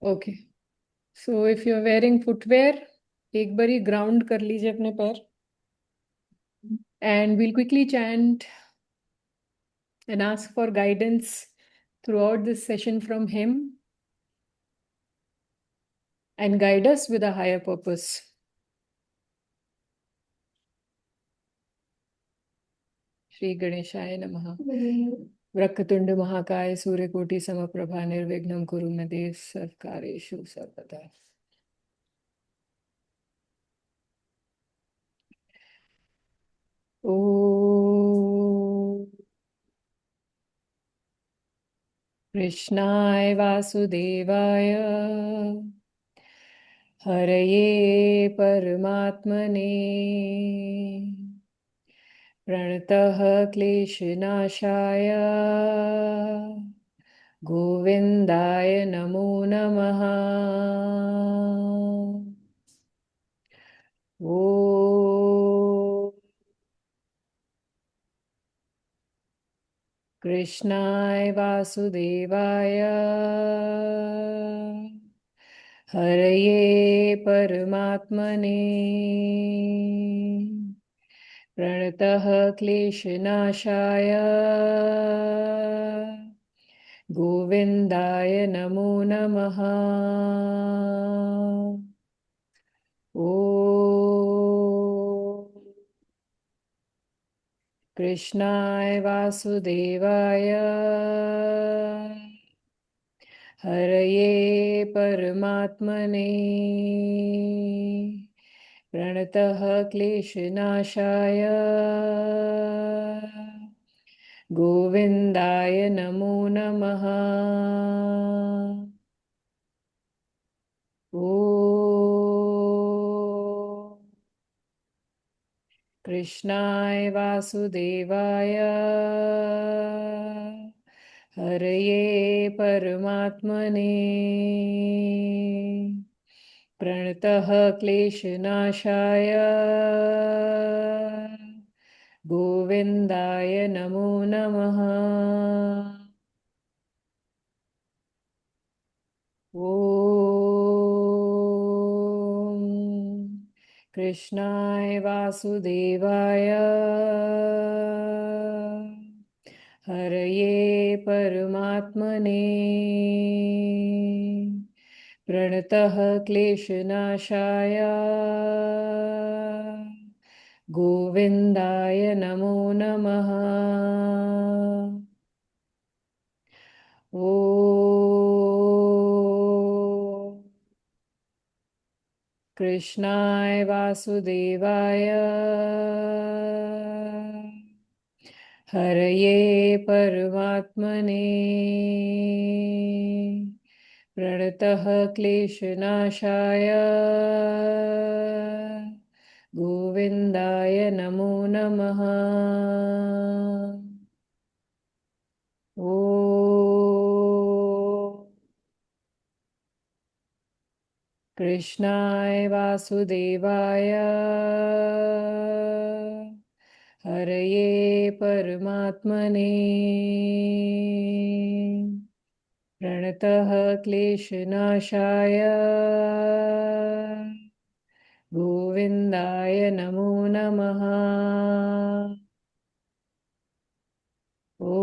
Okay. So if you are wearing footwear, एक बारी ground कर लीजिए अपने पैर। And we'll quickly chant and ask for guidance throughout this session from him and guide us with a higher purpose. Shri गणेशाय नमः। वक्रतुंड महाकाय सूर्यकोटि समप्रभा निर्विघ्नं कुरु मे देव सर्वकार्येषु सर्वदा। ओ कृष्णाय वासुदेवाय हरये परमात्मने प्रणतः क्लेशनाशाय गोविन्दाय नमो नमः। ओ कृष्णाय वासुदेवाय हरये परमात्मने प्रणतः क्लेशनाशाय गोविन्दाय नमो नमः। ओ कृष्णाय वासुदेवाय हरये परमात्मने प्रणतः क्लेशनाशाय गोविन्दाय नमो नमः। ओ कृष्णाय वासुदेवाय हरये परमात्मने प्रणतः क्लेशनाशाय गोविन्दाय नमो नमः। ॐ कृष्णाय वासुदेवाय हरये परमात्मने प्रणतः क्लेशनाशाय गोविन्दाय नमो नमः। ओ कृष्णाय वासुदेवाय हरये परमात्मने प्रणतः क्लेशनाशाय गोविन्दाय नमो नमः। ओ कृष्णाय वासुदेवाय हरये परमात्मने प्रणतः क्लेशनाशाय गोविन्दाय नमो नमः। ओ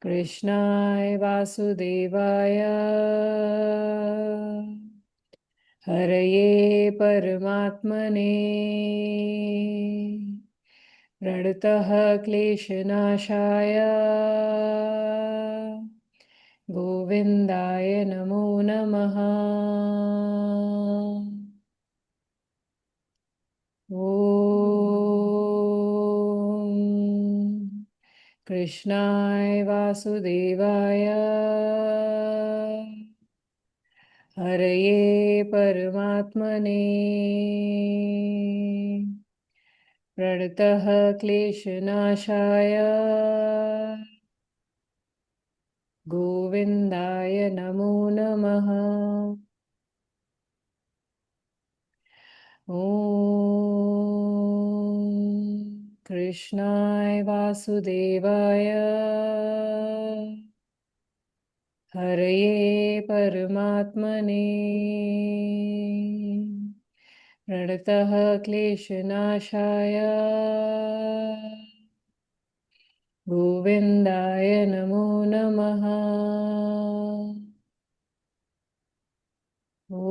कृष्णाय वासुदेवाय हरये परमात्मने प्रणतः क्लेशनाशाय गोविन्दाय नमो नमः। ॐ कृष्णाय वासुदेवाय हरये परमात्मने प्रणतः क्लेशनाशाय गोविन्दाय नमो नमः। ॐ कृष्णाय वासुदेवाय हरये परमात्मने प्रणतः क्लेशनाशाय गोविन्दाय नमो नमः। ॐ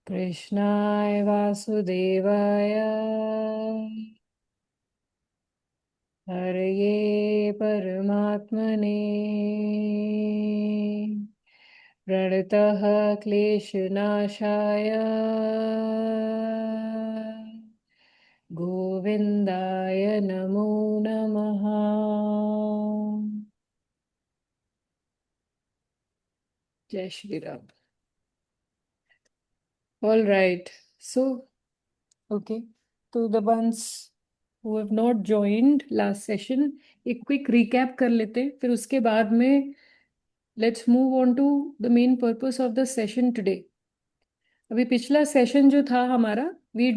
कृष्णाय वासुदेवाय हरये परमात्मने प्रणतः क्लेशनाशाय गोविन्दाय नमो नमः। जय Shri Ram. All right. So, okay. To the ones who have not joined last session, एक क्विक रिकैप कर लेते हैं, फिर उसके बाद में let's move on to the main purpose of the session today. अभी पिछला सेशन जो था हमारा, we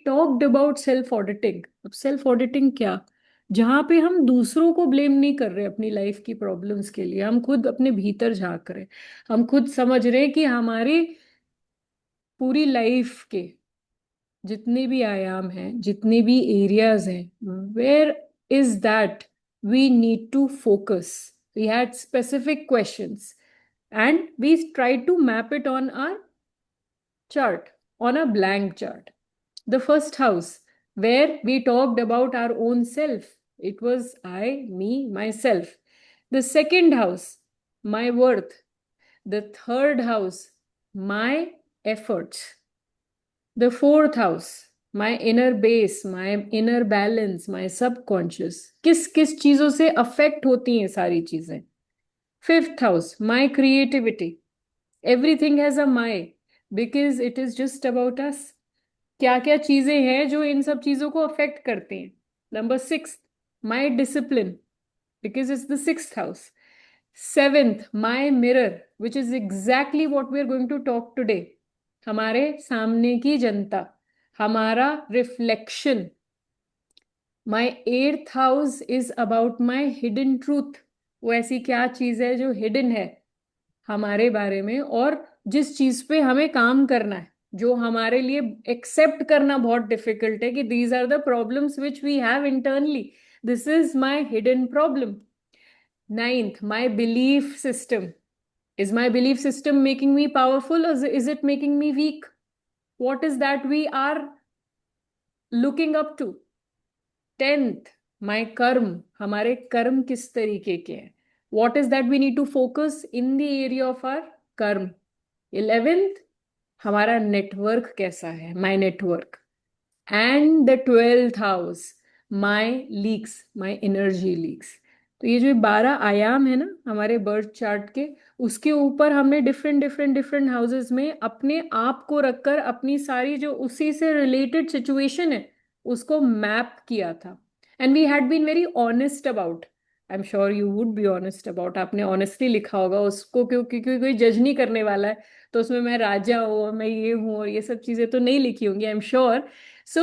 talked about self auditing. अब सेल्फ ऑडिटिंग क्या, जहाँ पे हम दूसरों को ब्लेम नहीं कर रहे अपनी लाइफ की प्रॉब्लम्स के लिए, हम खुद अपने भीतर झांक रहे, हम खुद समझ रहे कि हमारी पूरी लाइफ के जितने भी आयाम हैं, जितने भी एरियाज हैं, where is that we need to focus. We had specific questions and we tried to map it on our chart, on a blank chart. The first house, where we talked about our own self, it was I, me, myself. The second house, my worth. The third house, my efforts. The fourth house, my inner base, my inner balance, my subconscious. किस किस चीजों से affect होती हैं सारी चीजें. Fifth house, my creativity. Everything has a my, because it is just about us. क्या क्या चीजें हैं जो इन सब चीजों को अफेक्ट करती हैं. Number six, my discipline, because it's the sixth house. Seventh, my mirror, which is exactly what we are going to talk today. हमारे सामने की जनता, हमारा reflection. My eighth house is about my hidden truth. वो ऐसी क्या चीज है जो हिडन है हमारे बारे में, और जिस चीज पे हमें काम करना है, जो हमारे लिए एक्सेप्ट करना बहुत डिफिकल्ट है कि these are the problems which we have internally. This is my hidden problem. Ninth, my belief system. Is my belief system making me powerful और is it making me weak? What is that we are looking up to? Tenth, my karma. हमारे कर्म किस तरीके के हैं? What is that we need to focus in the area of our karma? 11th, हमारा network कैसा है, my network. And the 12th house, my leaks, my energy leaks. तो ये जो 12 आयाम है ना हमारे बर्थ चार्ट के, उसके ऊपर हमने डिफरेंट डिफरेंट डिफरेंट हाउसेस में अपने आप को रखकर अपनी सारी जो उसी से रिलेटेड सिचुएशन है उसको मैप किया था. And we had been very honest about. I am sure you would be honest about. आपने ऑनेस्टली लिखा होगा उसको, क्योंकि कोई जज नहीं करने वाला है. तो उसमें मैं राजा हूँ, मैं ये हूँ और ये सब चीजें तो नहीं लिखी होंगी, आई am sure. So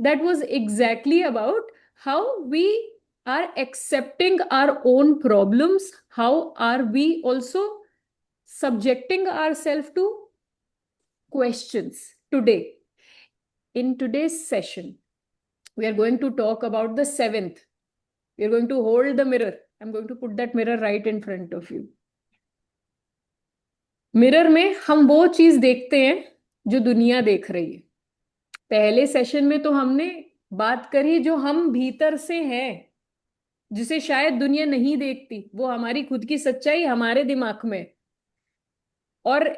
that was exactly about how we are accepting our own problems, how are we also subjecting ourselves to questions. Today, in today's session, we are going to talk about the seventh. We are going to hold the mirror. I'm going to put that mirror right in front of you. Mirror में हम वो चीज देखते हैं जो दुनिया देख रही है. पहले सेशन में तो हमने बात करी जो हम भीतर से हैं, जिसे शायद दुनिया नहीं देखती, वो हमारी खुद की सच्चाई हमारे दिमाग में. और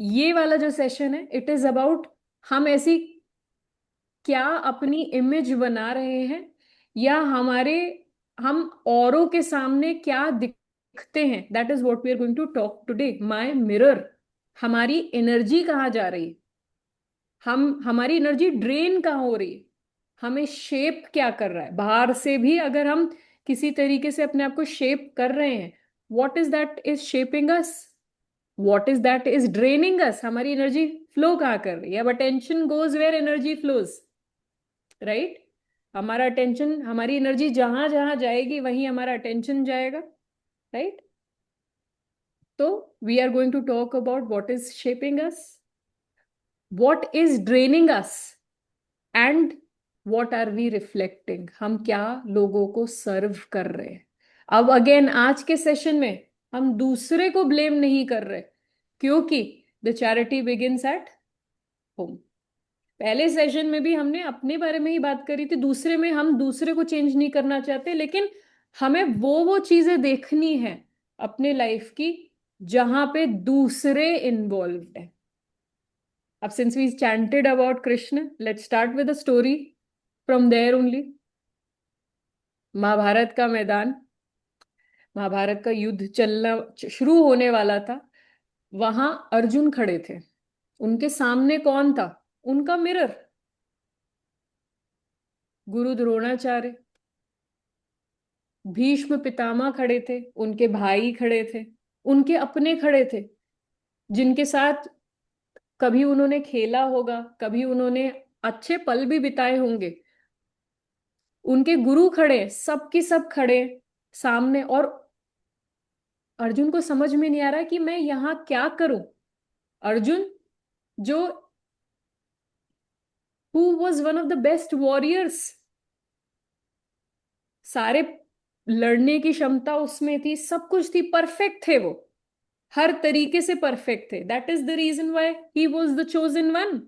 ये वाला जो सेशन है, इट इज अबाउट हम ऐसी क्या अपनी इमेज बना रहे हैं, या हम औरों के सामने क्या दिखते हैं. That is what we are going to talk today. My mirror. हमारी एनर्जी कहाँ जा रही है, हमारी एनर्जी ड्रेन कहाँ हो रही है, हमें शेप क्या कर रहा है. बाहर से भी अगर हम किसी तरीके से अपने आप को शेप कर रहे हैं, what is that is shaping us, what is that is draining us. हमारी एनर्जी फ्लो कहाँ कर रही है. अब attention goes where energy flows, right. हमारा अटेंशन, हमारी एनर्जी जहां जहां जाएगी वहीं हमारा अटेंशन जाएगा, राइट? तो we are going to talk about what is shaping us, what is draining us, and what are we reflecting, हम क्या लोगों को सर्व कर रहे हैं। अब अगेन आज के सेशन में हम दूसरे को ब्लेम नहीं कर रहे, क्योंकि the charity begins at home. पहले सेशन में भी हमने अपने बारे में ही बात करी थी, दूसरे में हम दूसरे को चेंज नहीं करना चाहते, लेकिन हमें वो चीजें देखनी है अपने लाइफ की जहां पे दूसरे इन्वॉल्व है। अब since we chanted about Krishna, let's start with a story from there only. Mahabharata का मैदान, महाभारत का युद्ध चलना शुरू होने वाला था। वहां अर्जुन खड़े थे, उनके सामने कौन था? उनका मिरर, गुरु द्रोणाचार्य। भीष्म पितामह खड़े थे, उनके भाई खड़े थे, उनके अपने खड़े थे, जिनके साथ कभी उन्होंने खेला होगा, कभी उन्होंने अच्छे पल भी बिताए होंगे। उनके गुरु खड़े, सब की सब खड़े सामने, और अर्जुन को समझ में नहीं आ रहा कि मैं यहाँ क्या करूं। अर्जुन, जो who was one of the best warriors, सारे लड़ने की क्षमता उसमें थी, सब कुछ थी, परफेक्ट थे वो, हर तरीके से परफेक्ट थे। That is the reason why he was the chosen one.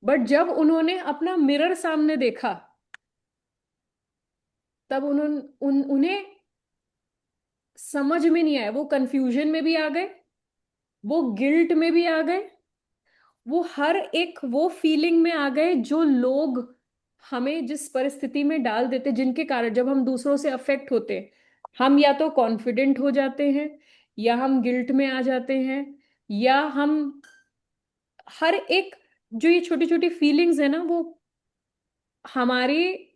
But जब उन्होंने अपना मिरर सामने देखा, तब उन्हें समझ में नहीं आया। वो कंफ्यूजन में भी आ गए, वो गिल्ट में भी आ गए, वो हर एक वो फीलिंग में आ गए जो लोग हमें जिस परिस्थिति में डाल देते, जिनके कारण जब हम दूसरों से अफेक्ट होते हैं, हम या तो कॉन्फिडेंट हो जाते हैं, या हम गिल्ट में आ जाते हैं, या हम हर एक, जो ये छोटी छोटी फीलिंग्स है ना, वो हमारी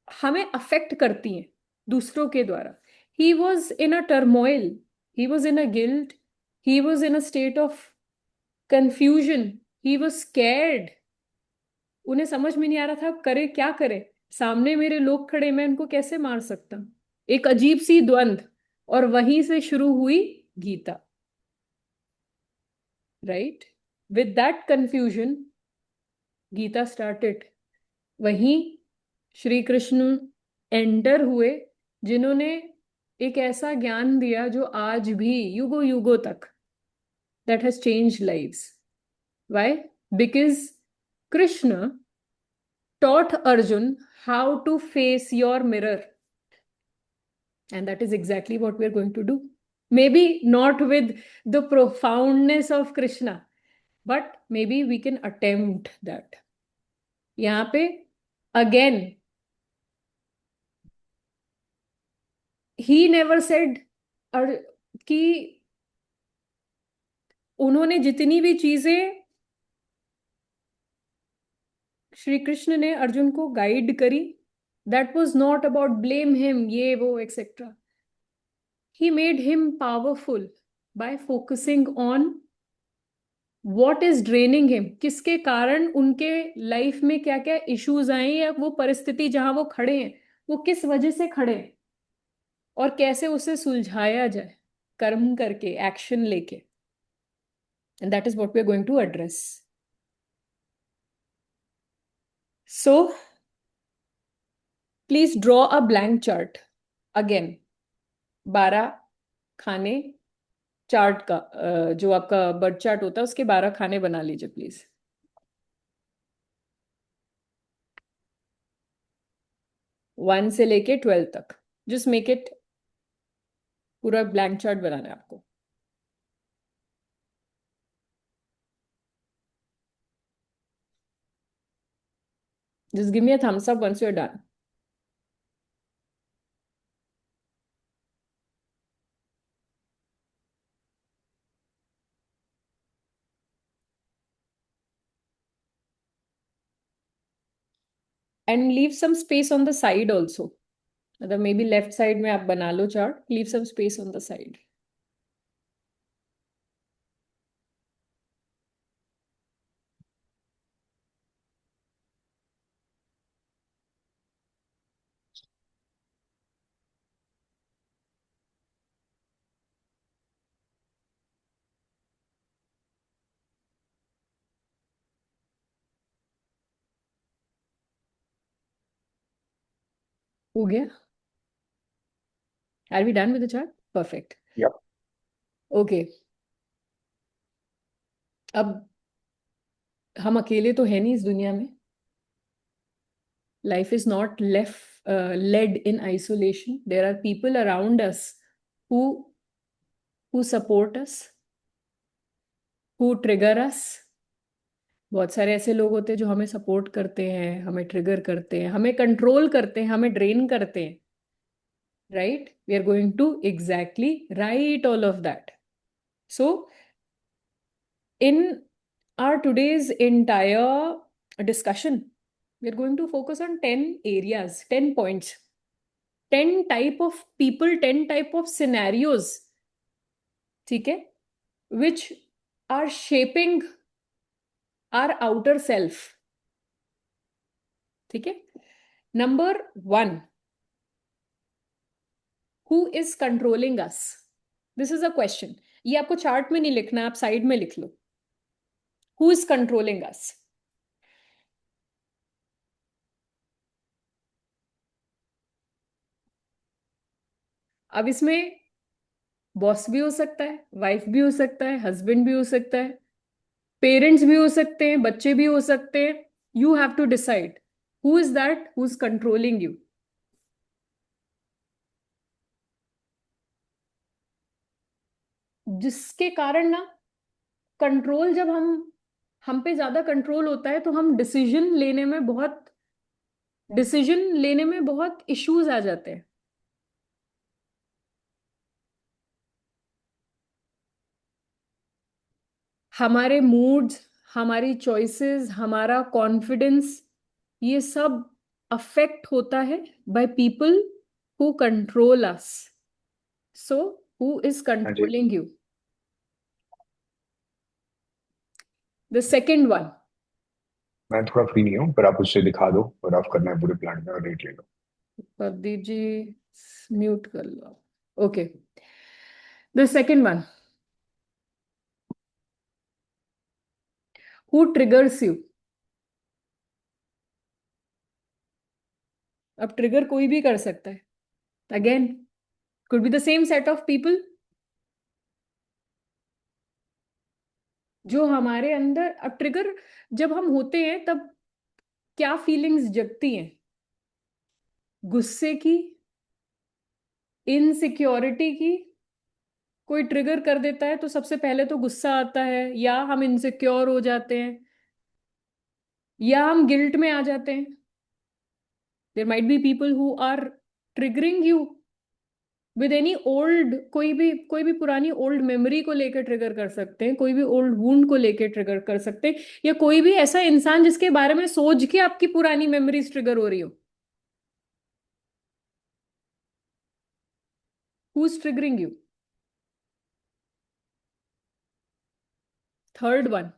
हमें अफेक्ट करती हैं दूसरों के द्वारा। He was in a turmoil, he was in a guilt, he was in a state of confusion, he was scared. उन्हें समझ में नहीं आ रहा था करे क्या करे, सामने मेरे लोग खड़े, मैं उनको कैसे मार सकता हूं। एक अजीब सी द्वंद, और वहीं से शुरू हुई Gita, right? With that confusion Gita started. वहीं श्री कृष्ण एंटर हुए, जिन्होंने एक ऐसा ज्ञान दिया जो आज भी युगों युगों तक, that has changed lives. Why? Because Krishna taught Arjun how to face your mirror. And that is exactly what we are going to do. Maybe not with the profoundness of Krishna, but maybe we can attempt that. यहाँ पे again, he never said कि उन्होंने जितनी भी चीजें श्री कृष्ण ने अर्जुन को guide करी, that was not about blame him, ये वो etcetera. He made him powerful bye focusing on what is draining him, किसके कारण उनके लाइफ में क्या क्या इश्यूज आए, या वो परिस्थिति जहां वो खड़े हैं वो किस वजह से खड़े हैं, और कैसे उसे सुलझाया जाए कर्म करके, एक्शन लेके। And that is what we are going to address. So please draw a blank chart. Again 12 खाने, चार्ट का जो आपका बर्थ चार्ट होता है उसके 12 खाने बना लीजिए प्लीज। 1 से लेके 12 तक, जस्ट मेक इट, पूरा ब्लैंक चार्ट बनाना है आपको। Just give me a thumbs up once you're done. And leave some space on the side also. मतलब मे बी लेफ्ट साइड में आप बना लो chart, leave some space on the side. हो गया? Are we done with the chart? Perfect. Yep. Okay, अब हम अकेले तो है नहीं इस दुनिया में। Life is not led in isolation. There are people around us who support us, who trigger us. बहुत सारे ऐसे लोग होते हैं जो हमें सपोर्ट करते हैं, हमें ट्रिगर करते हैं, हमें कंट्रोल करते हैं, हमें ड्रेन करते हैं, right? We are going to exactly write all of that. So in our today's entire discussion, we are going to focus on 10 areas, 10 points, 10 type of people, 10 type of scenarios, ठीक है, which are shaping our outer self. ठीक है? Number 1, who is controlling us? This is a question. ये आपको chart में नहीं लिखना, आप साइड में लिख लो. Who is controlling us? अब इसमें बॉस भी हो सकता है, वाइफ भी हो सकता है, हस्बैंड भी हो सकता है, पेरेंट्स भी हो सकते हैं, बच्चे भी हो सकते हैं. You have to decide who is that who is controlling you. जिसके कारण ना, कंट्रोल जब हम पे ज्यादा कंट्रोल होता है तो हम डिसीजन लेने में बहुत इश्यूज आ जाते हैं. हमारे मूड्स, हमारी चॉइसेस, हमारा कॉन्फिडेंस, ये सब अफेक्ट होता है by people who control us. So who is हाँ जी. Controlling you? The second one. मैं थोड़ा फ्री नहीं हूँ, पर आप उससे दिखा दो और आप करना है पूरे प्लान में और रेट ले लो. प्रदीप जी म्यूट कर लो. Okay, the second one. Who triggers you? अब ट्रिगर कोई भी कर सकता है. Again, could be the same set of people जो हमारे अंदर. अब ट्रिगर जब हम होते हैं तब क्या फीलिंग्स जगती हैं? गुस्से की, इनसिक्योरिटी की. कोई ट्रिगर कर देता है तो सबसे पहले तो गुस्सा आता है, या हम इनसिक्योर हो जाते हैं, या हम गिल्ट में आ जाते हैं. There might be people who are triggering you with any old, कोई भी पुरानी ओल्ड मेमोरी को लेकर ट्रिगर कर सकते हैं, कोई भी ओल्ड वुंड को लेकर ट्रिगर कर सकते हैं, या कोई भी ऐसा इंसान जिसके बारे में सोच के आपकी पुरानी मेमोरीज ट्रिगर हो रही हो. Who is triggering you? Third one.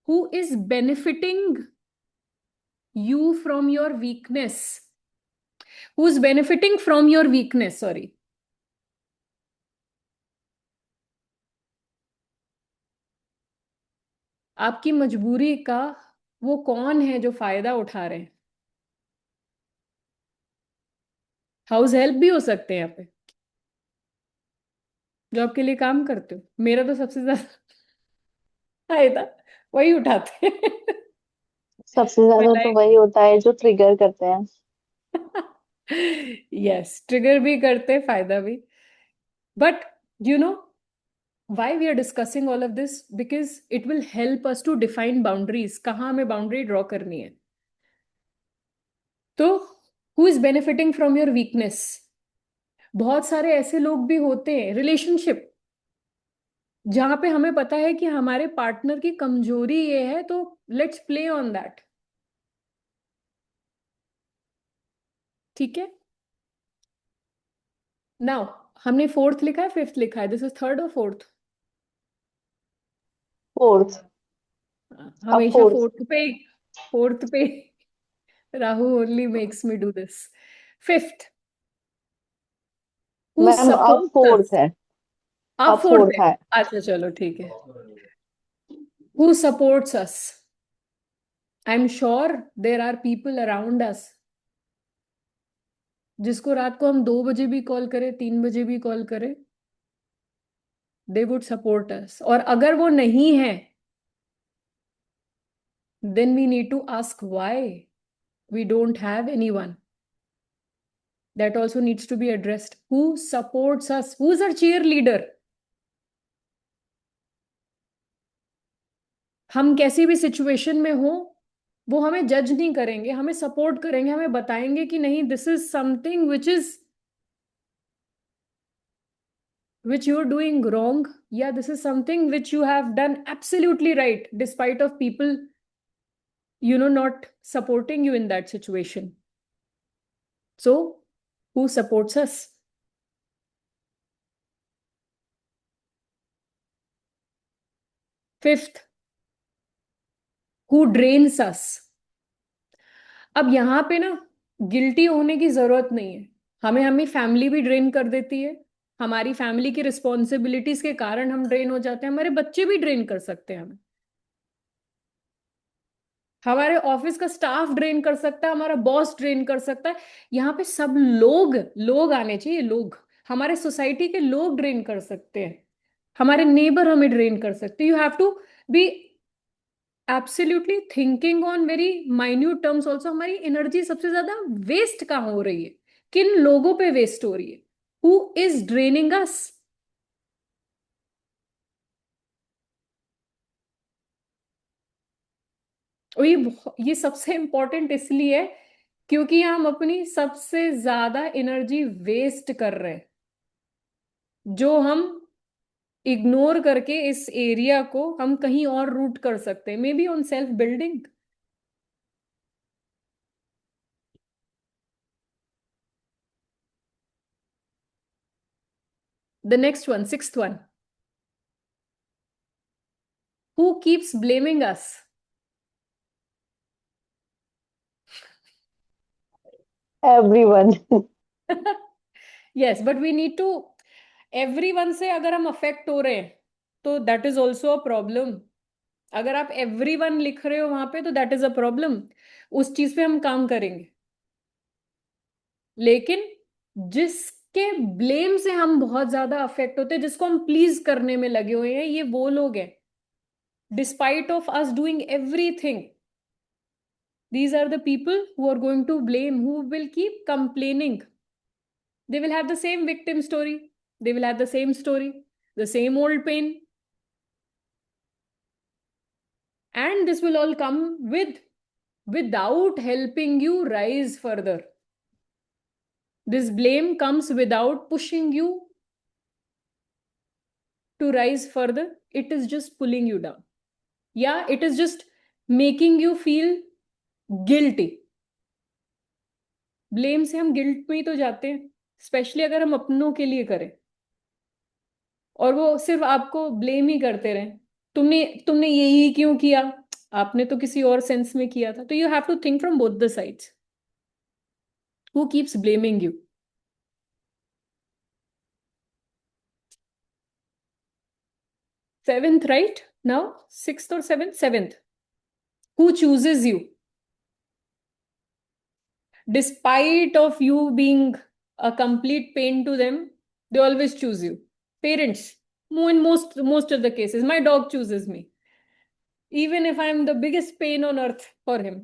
Who is benefiting you from your weakness? Who's benefiting from your weakness? Sorry. आपकी मजबूरी का वो कौन है जो फायदा उठा रहे हैं? हाउस हेल्प भी हो सकते हैं यहाँ पे, जो आपके लिए काम करते हो. मेरा तो सबसे ज्यादा फायदा वही उठाते हैं. सबसे ज्यादा तो वही होता है जो ट्रिगर करते हैं. यस, ट्रिगर भी करते हैं, फायदा भी. But you know why we are discussing all of this? Because it will help us to define boundaries. कहाँ हमें बाउंड्री ड्रॉ करनी है. तो who is benefiting from your weakness? बहुत सारे ऐसे लोग भी होते हैं रिलेशनशिप जहां पे हमें पता है कि हमारे पार्टनर की कमजोरी ये है, तो लेट्स प्ले ऑन दैट. ठीक है? नाउ हमने फोर्थ लिखा है, फिफ्थ लिखा है, दिस इज थर्ड और फोर्थ? फोर्थ. अब हमेशा फोर्थ. फोर्थ पे Rahu only makes me do this. Fifth. Who ma'am अब सपोर्ट्स फोर्थ अस? है. आप अब फोर्थ फोर्थ है? है. अच्छा चलो ठीक है. Who supports us? I am sure there are people around us जिसको रात को हम 2 बजे भी कॉल करें, 3 बजे भी कॉल करें, दे वुड सपोर्ट अस। और अगर वो नहीं है, then we need to ask why we don't have anyone. That also needs to be addressed. Who supports us? Who's our cheerleader? हम कैसी भी सिचुएशन में हो, वो हमें जज नहीं करेंगे, हमें सपोर्ट करेंगे, हमें बताएंगे कि नहीं, this is something which you're doing wrong, या this is something which you have done absolutely right despite of people not supporting you in that situation. So who supports us? Fifth, who drains us? अब यहाँ पे ना guilty होने की जरूरत नहीं है। हमें हमें फैमिली भी ड्रेन कर देती है, हमारी फैमिली की रिस्पॉन्सिबिलिटीज के कारण हम ड्रेन हो जाते हैं, हमारे बच्चे भी ड्रेन कर सकते हैं हमें, हमारे ऑफिस का स्टाफ ड्रेन कर सकता है, हमारा बॉस ड्रेन कर सकता है। यहाँ पे सब लोग लोग आने चाहिए, लोग, हमारे सोसाइटी के लोग ड्रेन कर सकते हैं, हमारे नेबर हमें ड्रेन कर सकते हैं। You have to be absolutely thinking on very minute terms also. हमारी एनर्जी सबसे ज्यादा वेस्ट कहाँ हो रही है, किन लोगों पे वेस्ट हो रही है, हु इज ड्रेनिंग अस। और ये सबसे इंपॉर्टेंट इसलिए है क्योंकि हम अपनी सबसे ज्यादा एनर्जी वेस्ट कर रहे हैं, जो हम इग्नोर करके इस एरिया को हम कहीं और रूट कर सकते हैं, maybe on self building. The next one, sixth one, who keeps blaming us? Everyone. Yes, but we need to, everyone से अगर हम अफेक्ट हो रहे हैं तो that is also a problem. अगर आप एवरीवन लिख रहे हो वहां पे तो दैट इज अ प्रॉब्लम, उस चीज पे हम काम करेंगे। लेकिन जिसके ब्लेम से हम बहुत ज्यादा अफेक्ट होते हैं, जिसको हम प्लीज करने में लगे हुए हैं, ये वो लोग हैं, despite of us doing everything, these are the people who are going to blame, who will keep complaining. They will have the same victim story, they will have the same story, the same old pain, and this will all come without helping you rise further. This blame comes without pushing you to rise further. It is just pulling you down. Yeah, it is just making you feel guilty. Blame से हम guilt में ही तो जाते हैं, specially अगर हम अपनों के लिए करें और वो सिर्फ आपको ब्लेम ही करते रहे, तुमने तुमने यही क्यों किया, आपने तो किसी और सेंस में किया था। तो you have to think from both the sides, who keeps blaming you? Seventh, right now, sixth और seventh, seventh, who chooses you despite of you being a complete pain to them, they always choose you. Parents, in most of the cases, my dog chooses me, even if I'm the biggest pain on earth for him,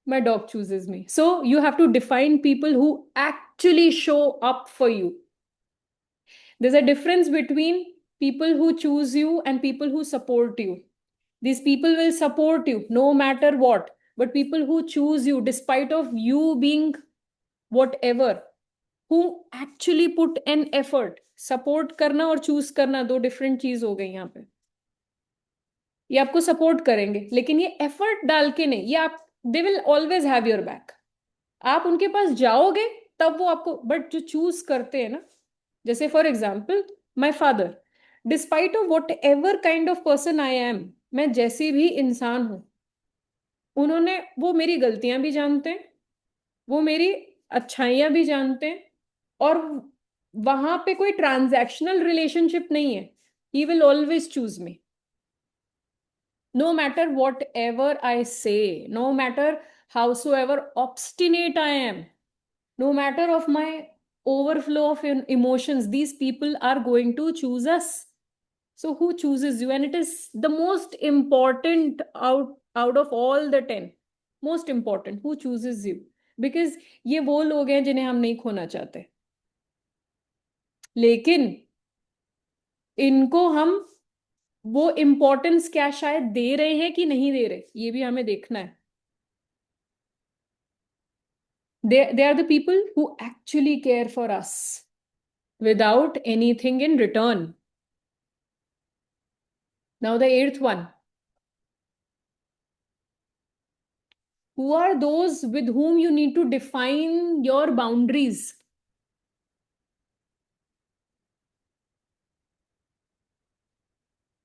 my dog chooses me. So you have to define people who actually show up for you. There's a difference between people who choose you and people who support you. These people will support you no matter what, but people who choose you despite of you being whatever, who actually put an effort, support करना और choose करना दो different चीज हो गई यहाँ पे। ये आपको सपोर्ट करेंगे लेकिन ये एफर्ट डाल के नहीं, ये आप, they will always have your back. आप उनके पास जाओगे तब वो आपको, बट जो चूज करते हैं ना, जैसे for example my father, despite of what ever kind of person I am, मैं जैसी भी इंसान हूं, उन्होंने, वो मेरी गलतियां भी जानते हैं, वो मेरी अच्छाइयां भी जानते हैं, और वहां पे कोई ट्रांजैक्शनल रिलेशनशिप नहीं है, he will always choose me. No matter whatever I say, no matter howsoever obstinate I am, no matter of my overflow of emotions, these people are going to choose us. So who chooses you? And it is the most important out of all the 10. Most important, who chooses you? Because ये वो लोग हैं जिन्हें हम नहीं खोना चाहते, लेकिन इनको हम वो इम्पोर्टेंस क्या शायद दे रहे हैं कि नहीं दे रहे, ये भी हमें देखना है. They are the people who actually care for us without anything in return. Now, the eighth one. Who are those with whom you need to define your boundaries?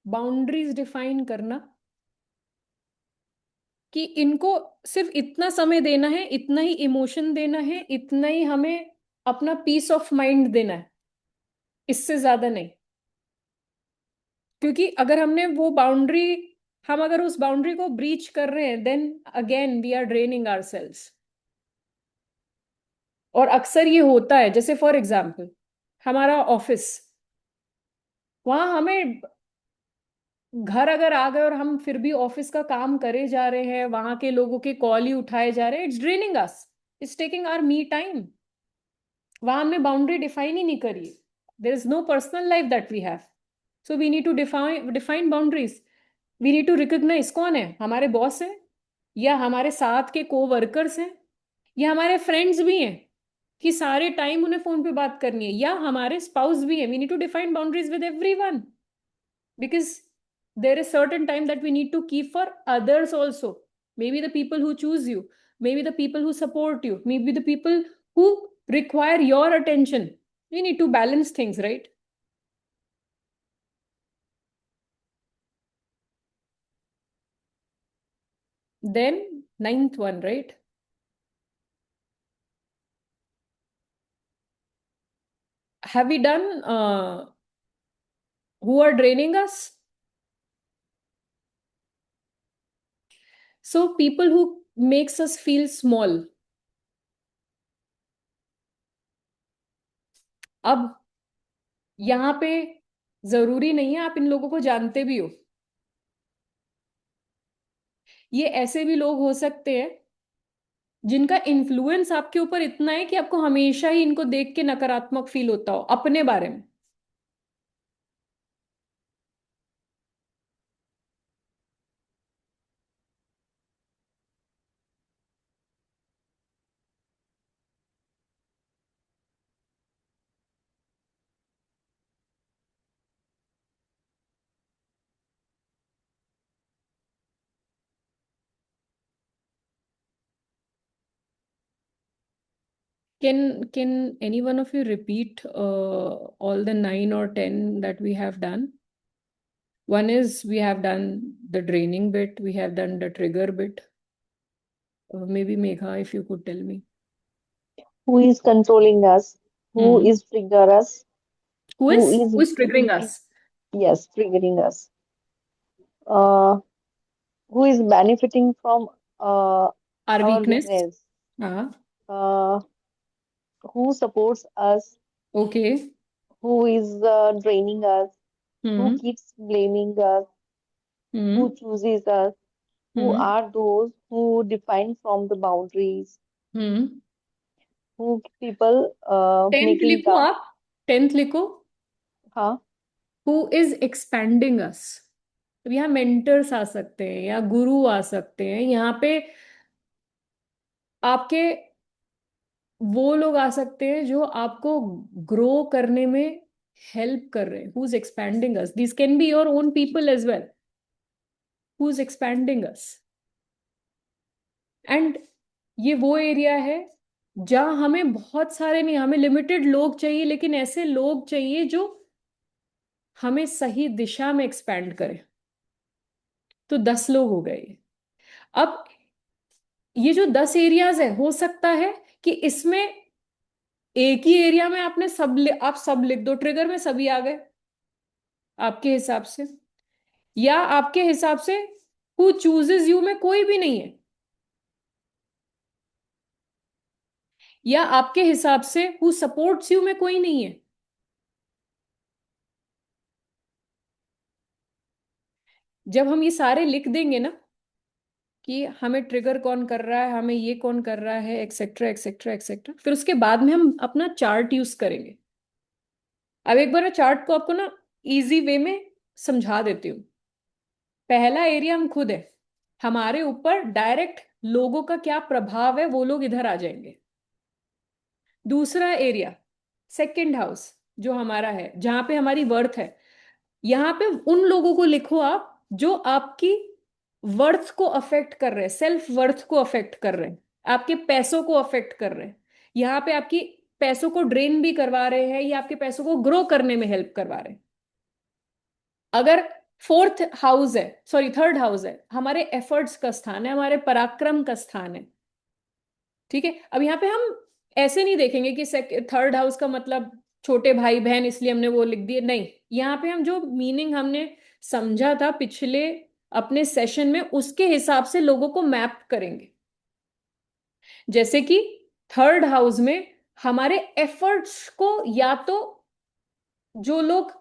Boundaries define करना कि इनको सिर्फ इतना समय देना है, इतना ही इमोशन देना है, इतना ही हमें अपना पीस ऑफ माइंड देना है, इससे ज्यादा नहीं. क्योंकि अगर हमने वो बाउंड्री, हम अगर उस बाउंड्री को ब्रीच कर रहे हैं, then again we are draining ourselves. और अक्सर ये होता है, जैसे फॉर एग्जाम्पल हमारा ऑफिस, वहां हमें घर अगर आ गए और हम फिर भी ऑफिस का काम करे जा रहे हैं, वहां के लोगों के कॉल ही उठाए जा रहे हैं, it's draining us, it's taking our me time. वहां हमने बाउंड्री डिफाइन ही नहीं करी. There is no personal life that we have. So we need to define boundaries. We need to recognise कौन है, हमारे बॉस है, या हमारे साथ के को वर्कर्स हैं, या हमारे फ्रेंड्स भी हैं कि सारे टाइम उन्हें फोन पे बात करनी है, या हमारे स्पाउस भी है. We need to define boundaries with everyone, because there is certain time that we need to keep for others also. Maybe the people who choose you, maybe the people who support you, maybe the people who require your attention. We need to balance things, right? Then ninth one, right? Have we done who are draining us? So people who makes us feel small. अब यहाँ पे जरूरी नहीं है आप इन लोगों को जानते भी हो. ये ऐसे भी लोग हो सकते हैं जिनका इन्फ्लुएंस आपके ऊपर इतना है कि आपको हमेशा ही इनको देख के नकारात्मक फील होता हो अपने बारे में. Can any one of you repeat all the 9 or 10 that we have done? One is we have done the draining bit, we have done the trigger bit. Maybe Megha, if you could tell me. Who is controlling us? Who is trigger us? Who is triggering us? Yes, triggering us. Who is benefiting from Our our weakness. weakness? Uh, Who supports us? okay. Who is draining us? Who keeps blaming us? Who chooses us? Who are those who define from the boundaries? Who people 10th making लिखो doubt? आप. 10th लिखो. हाँ. Who is expanding us? अब यहाँ mentors आ सकते हैं या गुरु आ सकते हैं. यहाँ पे आपके वो लोग आ सकते हैं जो आपको ग्रो करने में हेल्प कर रहे हैं. Who is expanding us? This can be your own people as well. Who is expanding us? And ये वो एरिया है जहां हमें बहुत सारे नहीं, हमें लिमिटेड लोग चाहिए, लेकिन ऐसे लोग चाहिए जो हमें सही दिशा में एक्सपैंड करें. तो 10 लोग हो गए. अब ये जो 10 एरियाज है, हो सकता है कि इसमें एक ही एरिया में आपने आप सब लिख दो, ट्रिगर में सभी आ गए आपके हिसाब से, या आपके हिसाब से हु चूजेस यू में कोई भी नहीं है, या आपके हिसाब से हु सपोर्ट्स यू में कोई नहीं है। जब हम ये सारे लिख देंगे ना कि हमें ट्रिगर कौन कर रहा है, हमें ये कौन कर रहा है, एक्सेट्रा एक्सेट्रा एक्सेट्रा, फिर उसके बाद में हम अपना चार्ट यूज करेंगे। अब एक बार मैं चार्ट को आपको ना इजी वे में समझा देती हूँ। पहला एरिया हम खुद है, हमारे ऊपर डायरेक्ट लोगों का क्या प्रभाव है, वो लोग इधर आ जाएंगे। दूसरा एरिया सेकंड हाउस जो हमारा है, जहां पे हमारी वर्थ है, यहां पे उन लोगों को लिखो आप जो आपकी वर्थ को अफेक्ट कर रहे हैं, सेल्फ वर्थ को अफेक्ट कर रहे हैं, आपके पैसों को अफेक्ट कर रहे हैं, यहाँ पे आपकी पैसों को ड्रेन भी करवा रहे हैं या आपके पैसों को ग्रो करने में हेल्प करवा रहे हैं। अगर फोर्थ हाउस है, सॉरी थर्ड हाउस है, हमारे एफर्ट्स का स्थान है, हमारे पराक्रम का स्थान है। ठीक है, अब यहाँ पे हम ऐसे नहीं देखेंगे कि थर्ड हाउस का मतलब छोटे भाई बहन इसलिए हमने वो लिख दिए, नहीं। यहाँ पे हम जो मीनिंग हमने समझा था पिछले अपने सेशन में, उसके हिसाब से लोगों को मैप करेंगे। जैसे कि थर्ड हाउस में हमारे एफर्ट्स को या तो जो लोग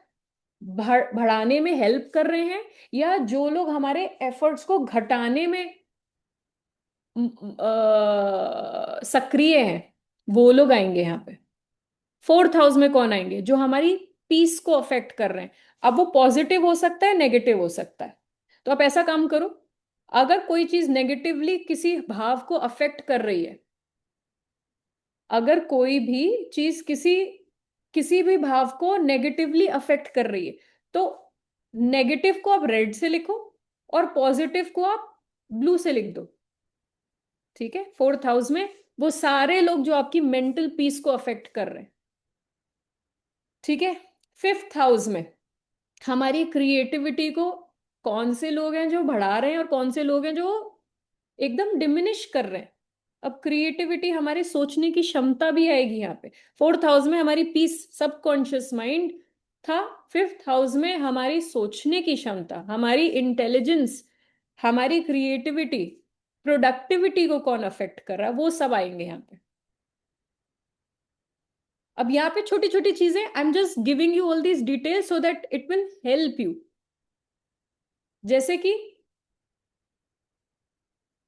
बढ़ाने में हेल्प कर रहे हैं, या जो लोग हमारे एफर्ट्स को घटाने में सक्रिय हैं, वो लोग आएंगे यहाँ पे। फोर्थ हाउस में कौन आएंगे, जो हमारी पीस को अफेक्ट कर रहे हैं। अब वो पॉजिटिव हो सकता है, नेगेटिव हो सकता है। तो आप ऐसा काम करो, अगर कोई चीज नेगेटिवली किसी भाव को अफेक्ट कर रही है, अगर कोई भी चीज किसी किसी भी भाव को नेगेटिवली अफेक्ट कर रही है, तो नेगेटिव को आप रेड से लिखो और पॉजिटिव को आप ब्लू से लिख दो। ठीक है, फोर्थ हाउस में वो सारे लोग जो आपकी मेंटल पीस को अफेक्ट कर रहे हैं। ठीक है, फिफ्थ हाउस में हमारी क्रिएटिविटी को कौन से लोग हैं जो बढ़ा रहे हैं और कौन से लोग हैं जो एकदम डिमिनिश कर रहे हैं। अब क्रिएटिविटी, हमारे सोचने की क्षमता भी आएगी यहाँ पे। फोर्थ हाउस में हमारी पीस, सबकॉन्शियस माइंड था। फिफ्थ हाउस में हमारी सोचने की क्षमता, हमारी इंटेलिजेंस, हमारी क्रिएटिविटी, प्रोडक्टिविटी को कौन अफेक्ट कर रहा है, वो सब आएंगे यहाँ पे। अब यहाँ पे छोटी छोटी चीजें, I am just giving you all these details so that it will help you. जैसे कि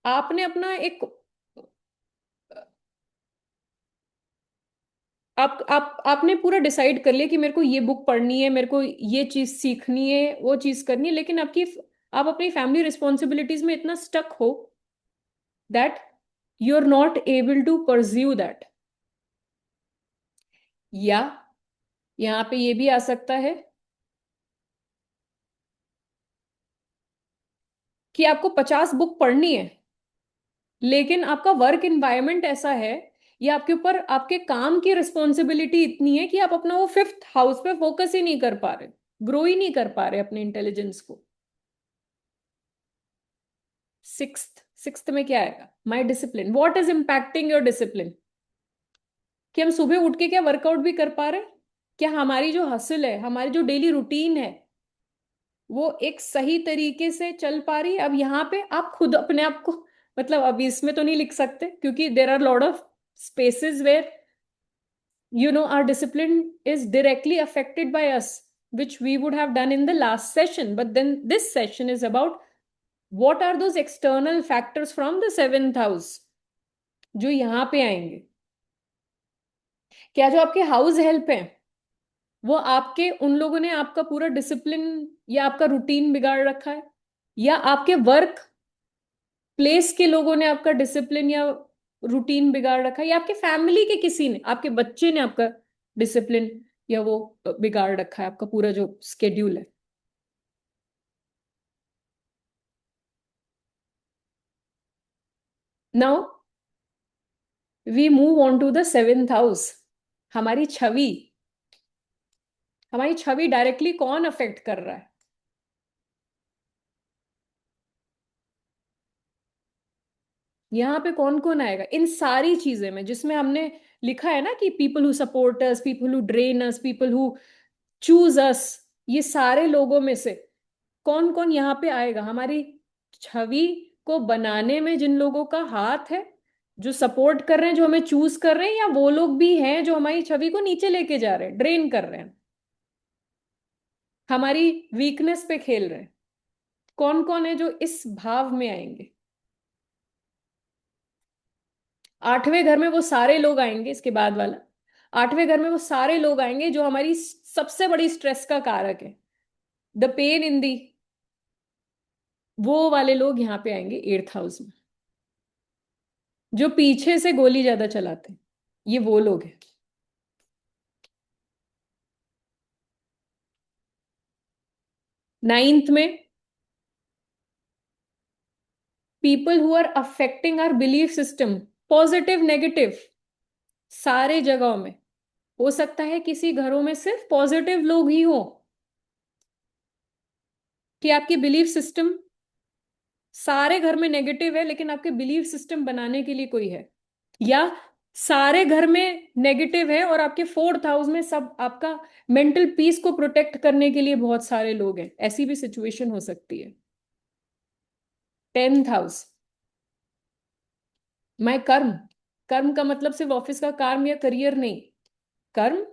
आपने अपना एक आपने पूरा डिसाइड कर लिया कि मेरे को ये बुक पढ़नी है, मेरे को ये चीज सीखनी है, वो चीज करनी है, लेकिन आप अपनी फैमिली रिस्पॉन्सिबिलिटीज में इतना स्टक हो that you are not able to pursue that. या यहाँ पे ये भी आ सकता है कि आपको 50 बुक पढ़नी है, लेकिन आपका वर्क एनवायरनमेंट ऐसा है, या आपके ऊपर आपके काम की रिस्पॉन्सिबिलिटी इतनी है कि आप अपना वो फिफ्थ हाउस पे फोकस ही नहीं कर पा रहे, ग्रो ही नहीं कर पा रहे अपने इंटेलिजेंस को। सिक्स्थ में क्या आएगा, my discipline. What is impacting your discipline? कि हम सुबह उठ के क्या वर्कआउट भी कर पा रहे हैं? क्या हमारी जो हसल है, हमारी जो डेली रूटीन है, वो एक सही तरीके से चल पा रही है? अब यहाँ पे आप खुद अपने आप को, मतलब अभी इसमें तो नहीं लिख सकते क्योंकि there are lot of spaces where our discipline is directly affected by us, which we would have done in the last session. But then this session is about what are those external factors from the seventh house जो यहाँ पे आएंगे। क्या जो आपके house help हैं, वो आपके उन लोगों ने आपका पूरा डिसिप्लिन या आपका रूटीन बिगाड़ रखा है, या आपके वर्क प्लेस के लोगों ने आपका डिसिप्लिन या रूटीन बिगाड़ रखा है, या आपके फैमिली के किसी ने, आपके बच्चे ने आपका डिसिप्लिन या वो बिगाड़ रखा है, आपका पूरा जो स्केड्यूल है। Now we move on to the seventh house. हमारी छवि, हमारी छवि डायरेक्टली कौन अफेक्ट कर रहा है? यहाँ पे कौन कौन आएगा इन सारी चीजें में, जिसमें हमने लिखा है ना कि people who support us, people who drain us, people who choose us, ये सारे लोगों में से कौन कौन यहाँ पे आएगा? हमारी छवि को बनाने में जिन लोगों का हाथ है, जो सपोर्ट कर रहे हैं, जो हमें चूज कर रहे हैं, या वो लोग भी हैं जो हमारी छवि को नीचे लेके जा रहे हैं, ड्रेन कर रहे हैं, हमारी वीकनेस पे खेल रहे हैं? कौन कौन है जो इस भाव में आएंगे? आठवें घर में वो सारे लोग आएंगे, इसके बाद वाला, आठवें घर में वो सारे लोग आएंगे जो हमारी सबसे बड़ी स्ट्रेस का कारक है, द पेन इन दी, वो वाले लोग यहाँ पे आएंगे 8th हाउस में, जो पीछे से गोली ज्यादा चलाते हैं, ये वो लोग हैं। 9th में people who are affecting our belief system, positive negative, सारे जगहों में। हो सकता है किसी घरों में सिर्फ पॉजिटिव लोग ही हो, कि आपकी बिलीफ सिस्टम, सारे घर में नेगेटिव है लेकिन आपके बिलीफ सिस्टम बनाने के लिए कोई है, या सारे घर में नेगेटिव है और आपके 4th हाउस में सब आपका मेंटल पीस को प्रोटेक्ट करने के लिए बहुत सारे लोग हैं, ऐसी भी सिचुएशन हो सकती है। 10th हाउस, मैं कर्म, कर्म का मतलब सिर्फ ऑफिस का काम या करियर नहीं, कर्म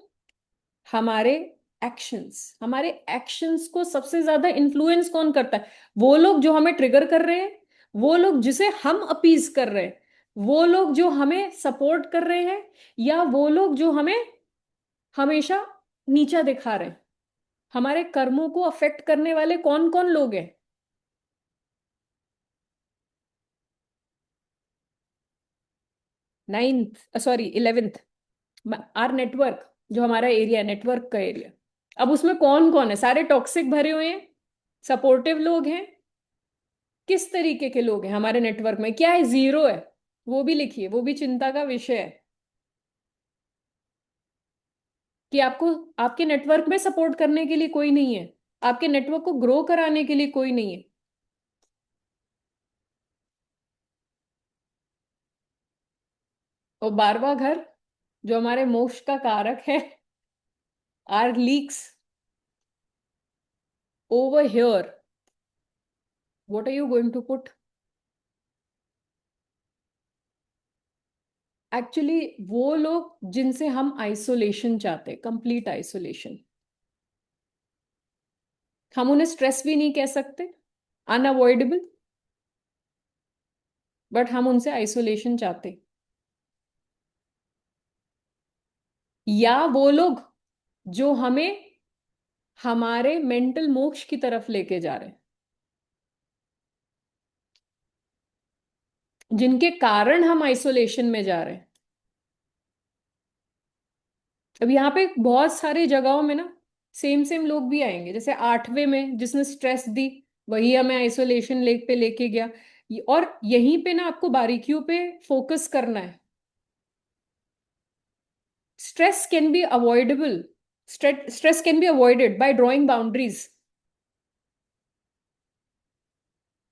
हमारे एक्शंस, हमारे एक्शंस को सबसे ज्यादा इन्फ्लुएंस कौन करता है? वो लोग जो हमें ट्रिगर कर रहे हैं, वो लोग जिसे हम अपीज कर रहे हैं, वो लोग जो हमें सपोर्ट कर रहे हैं, या वो लोग जो हमें हमेशा नीचा दिखा रहे हैं? हमारे कर्मों को अफेक्ट करने वाले कौन कौन लोग हैं? 9th, sorry 11th, are network, जो हमारा एरिया है, नेटवर्क का एरिया। अब उसमें कौन कौन है? सारे टॉक्सिक भरे हुए हैं, सपोर्टिव लोग हैं? किस तरीके के लोग हैं हमारे नेटवर्क में? क्या है, जीरो है? वो भी लिखिए, वो भी चिंता का विषय है, कि आपको आपके नेटवर्क में सपोर्ट करने के लिए कोई नहीं है, आपके नेटवर्क को ग्रो कराने के लिए कोई नहीं है। और 12वां घर, जो हमारे मोक्ष का कारक है, are leaks over here, what are you going to put? Actually वो लोग जिनसे हम आइसोलेशन चाहते, कंप्लीट आइसोलेशन, हम उन्हें स्ट्रेस भी नहीं कह सकते, अनअवॉइडेबल, बट हम उनसे आइसोलेशन चाहते। या वो लोग जो हमें हमारे मेंटल मोक्ष की तरफ लेके जा रहे हैं, जिनके कारण हम आइसोलेशन में जा रहे हैं। अब यहाँ पे बहुत सारी जगहों में ना सेम सेम लोग भी आएंगे, जैसे 8वें में जिसने स्ट्रेस दी, वही हमें आइसोलेशन पे लेके गया। और यहीं पे ना आपको बारीकियों पे फोकस करना है। Stress can be avoidable, stress can be avoided by drawing boundaries.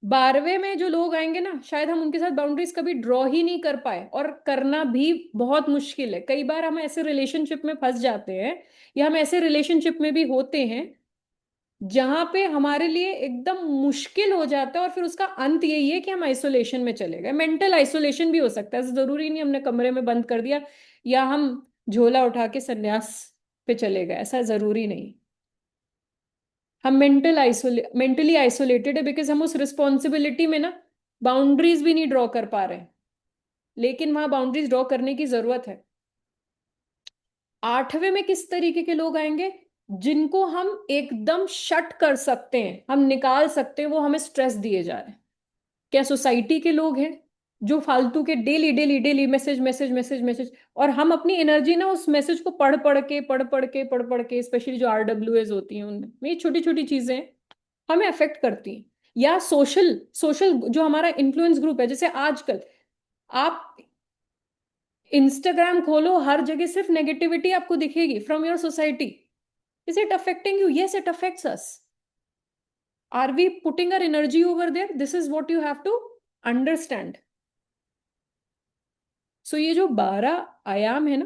12वें में जो लोग आएंगे ना, शायद हम उनके साथ बाउंड्रीज कभी ड्रॉ ही नहीं कर पाए, और करना भी बहुत मुश्किल है। कई बार हम ऐसे रिलेशनशिप में फंस जाते हैं, या हम ऐसे रिलेशनशिप में भी होते हैं जहां पे हमारे लिए एकदम मुश्किल हो जाता है, और फिर उसका अंत यही है कि हम आइसोलेशन में चले गए। मेंटल आइसोलेशन भी हो सकता है, जरूरी नहीं हमने कमरे में बंद कर दिया या हम झोला उठा के संन्यास पे चले गए, ऐसा जरूरी नहीं। हम मेंटली आइसोलेटेड है बिकॉज हम उस रिस्पॉन्सिबिलिटी में ना बाउंड्रीज भी नहीं ड्रॉ कर पा रहे हैं, लेकिन वहां बाउंड्रीज ड्रॉ करने की जरूरत है। 8वें में किस तरीके के लोग आएंगे? जिनको हम एकदम शट कर सकते हैं, हम निकाल सकते हैं, वो हमें स्ट्रेस दिए जा रहे हैं। क्या सोसाइटी के लोग हैं जो फालतू के daily daily daily message message message message, और हम अपनी एनर्जी ना उस मैसेज को पढ़ पढ़ के स्पेशली जो RWAs होती हैं उनमें ये छोटी छोटी चीजें हमें अफेक्ट करती हैं। या सोशल सोशल जो हमारा इन्फ्लुएंस ग्रुप है, जैसे आजकल आप इंस्टाग्राम खोलो, हर जगह सिर्फ नेगेटिविटी आपको दिखेगी from your society. Is it affecting you? Yes, it affects us. Are we putting our energy over there? This is what you have to understand. So ये जो 12 आयाम है ना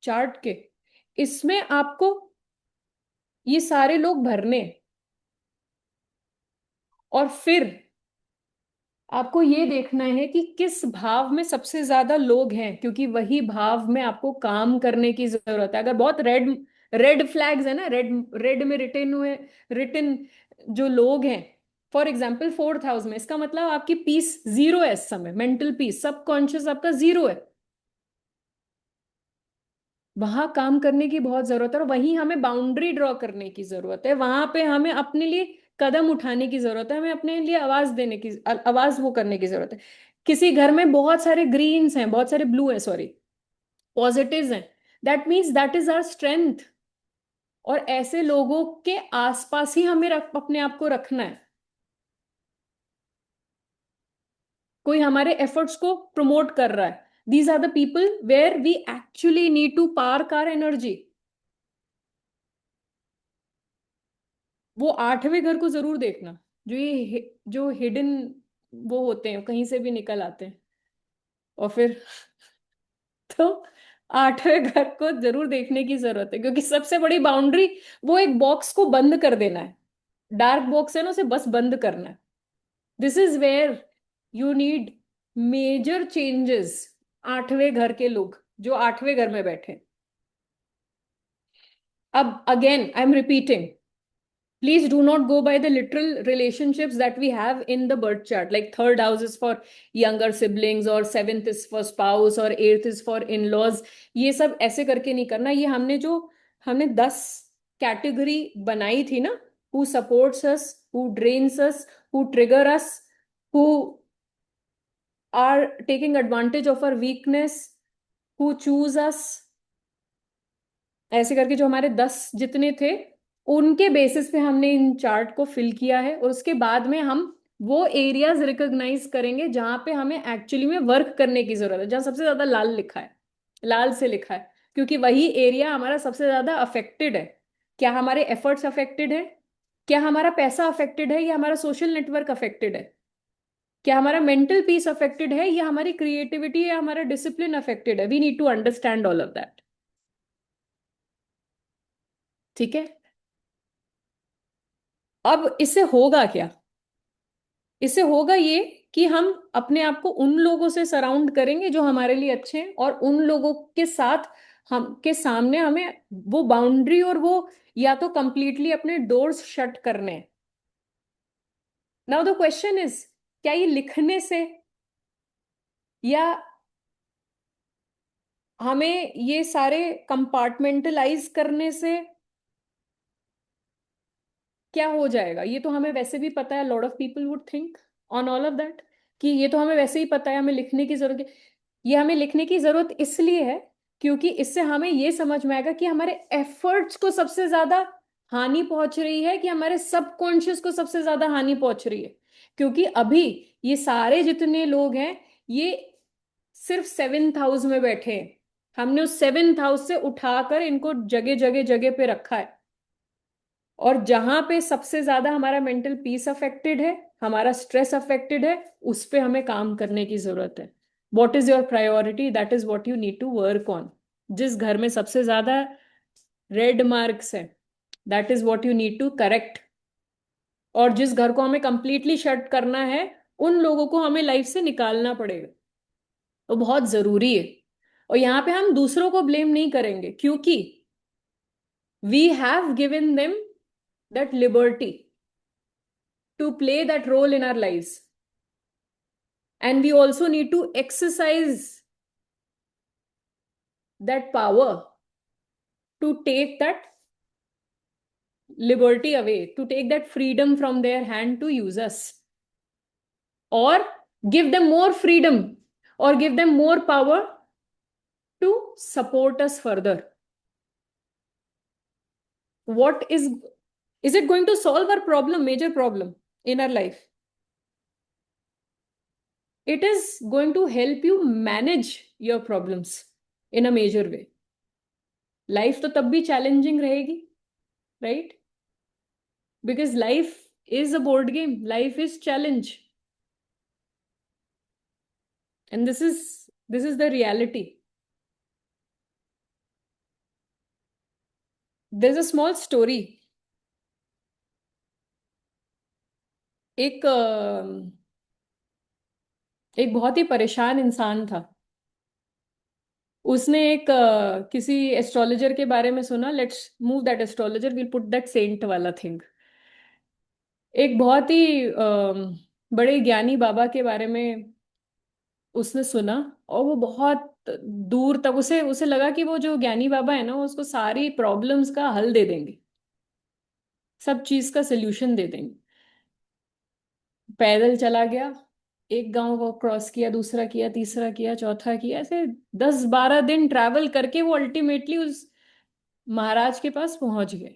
चार्ट के, इसमें आपको ये सारे लोग भरने हैं। और फिर आपको ये देखना है कि किस भाव में सबसे ज्यादा लोग हैं, क्योंकि वही भाव में आपको काम करने की जरूरत है। अगर बहुत रेड रेड फ्लैग्स है ना, रेड रेड में रिटन जो लोग हैं, फॉर एग्जाम्पल 4th हाउस में, इसका मतलब आपकी पीस जीरो है इस समय, मेंटल पीस, सबकॉन्शियस आपका जीरो है। वहां काम करने की बहुत जरूरत है, और वहीं हमें बाउंड्री ड्रॉ करने की जरूरत है। वहां पे हमें अपने लिए कदम उठाने की जरूरत है, हमें अपने लिए आवाज देने की, आवाज वो करने की जरूरत है। किसी घर में बहुत सारे ग्रीन्स हैं, बहुत सारे ब्लू हैं, सॉरी, पॉजिटिव्स हैं, that means that is our strength. और ऐसे लोगों के आसपास ही हमें अपने आप को रखना है। कोई हमारे एफर्ट्स को प्रमोट कर रहा है, these are the people where we actually need to park our energy. वो 8वें घर को जरूर देखना, जो हिडन वो होते हैं, कहीं से भी निकल आते हैं। और फिर तो 8वें घर को जरूर देखने की जरूरत है, क्योंकि सबसे बड़ी बाउंड्री वो एक बॉक्स को बंद कर देना है। डार्क बॉक्स है ना, उसे बस बंद करना है। This is where you need major changes. 8वें घर के लोग जो 8वें घर में बैठे हैं। अब again I am repeating, please do not go by the literal relationships that we have in the birth chart, like 3rd house is for younger siblings, or 7th is for spouse, or 8th is for in-laws। ये सब ऐसे करके नहीं करना। ये हमने 10 category बनाई थी ना, who supports us, who drains us, who trigger us, who are taking advantage of our weakness, who choose us, ऐसे करके जो हमारे 10 जितने थे, उनके बेसिस पे हमने इन चार्ट को फिल किया है। और उसके बाद में हम वो एरियाज रिकॉग्नाइज करेंगे जहां पे हमें एक्चुअली में वर्क करने की जरूरत है, जहां सबसे ज्यादा लाल लिखा है, लाल से लिखा है, क्योंकि वही एरिया हमारा सबसे ज्यादा अफेक्टेड है। क्या हमारे एफर्ट्स अफेक्टेड है? क्या हमारा पैसा अफेक्टेड है, या हमारा सोशल नेटवर्क अफेक्टेड है? क्या हमारा मेंटल पीस अफेक्टेड है, या हमारी क्रिएटिविटी या हमारा डिसिप्लिन अफेक्टेड है? We need to understand all of that. ठीक है। अब इससे होगा क्या? इससे होगा ये कि हम अपने आप को उन लोगों से सराउंड करेंगे जो हमारे लिए अच्छे हैं, और उन लोगों के साथ हम के सामने हमें वो बाउंड्री और वो, या तो कंप्लीटली अपने डोर्स शट करने हैं। नाउ द क्वेश्चन इज, क्या ये लिखने से, या हमें ये सारे कंपार्टमेंटलाइज करने से क्या हो जाएगा? ये तो हमें वैसे भी पता है, lot of people would think on all of that, कि ये तो हमें वैसे ही पता है, हमें लिखने की जरूरत है। ये हमें लिखने की जरूरत इसलिए है क्योंकि इससे हमें ये समझ में आएगा कि हमारे एफर्ट्स को सबसे ज्यादा हानि पहुंच रही है, कि हमारे सबकॉन्शियस को सबसे ज्यादा हानि पहुंच रही है। क्योंकि अभी ये सारे जितने लोग हैं, ये सिर्फ 7th हाउस में बैठे हैं। हमने उस 7th हाउस से उठाकर इनको जगह जगह जगह पे रखा है। और जहां पे सबसे ज्यादा हमारा मेंटल पीस अफेक्टेड है, हमारा स्ट्रेस अफेक्टेड है, उस पे हमें काम करने की जरूरत है। What is your priority, that is what you need to work on. जिस घर में सबसे ज्यादा रेड मार्क्स है, that is what you need to correct. और जिस घर को हमें कंप्लीटली शट करना है, उन लोगों को हमें लाइफ से निकालना पड़ेगा। वो बहुत जरूरी है। और यहाँ पे हम दूसरों को ब्लेम नहीं करेंगे, क्योंकि we have given them that liberty to play that role in our lives. And we also need to exercise that power to take that liberty away, to take that freedom from their hand to use us, or give them more freedom, or give them more power to support us further. What is it going to solve our problem, major problem in our life? It is going to help you manage your problems in a major way. Life तो तब भी challenging रहेगी, right? Because life is a board game, life is challenge, and this is the reality. There is a small story. एक एक बहुत ही परेशान इंसान था। उसने एक किसी एस्ट्रोलॉजर के बारे में सुना, let's move that astrologer, will put that saint वाला थिंग। एक बहुत ही बड़े ज्ञानी बाबा के बारे में उसने सुना, और वो बहुत दूर तक उसे उसे लगा कि वो जो ज्ञानी बाबा है ना, वो उसको सारी प्रॉब्लम्स का हल दे देंगे, सब चीज का सोल्यूशन दे देंगे। पैदल चला गया, एक गांव को क्रॉस किया, दूसरा किया, तीसरा किया, चौथा किया, ऐसे 10-12 दिन ट्रैवल करके वो अल्टीमेटली उस महाराज के पास पहुंच गए।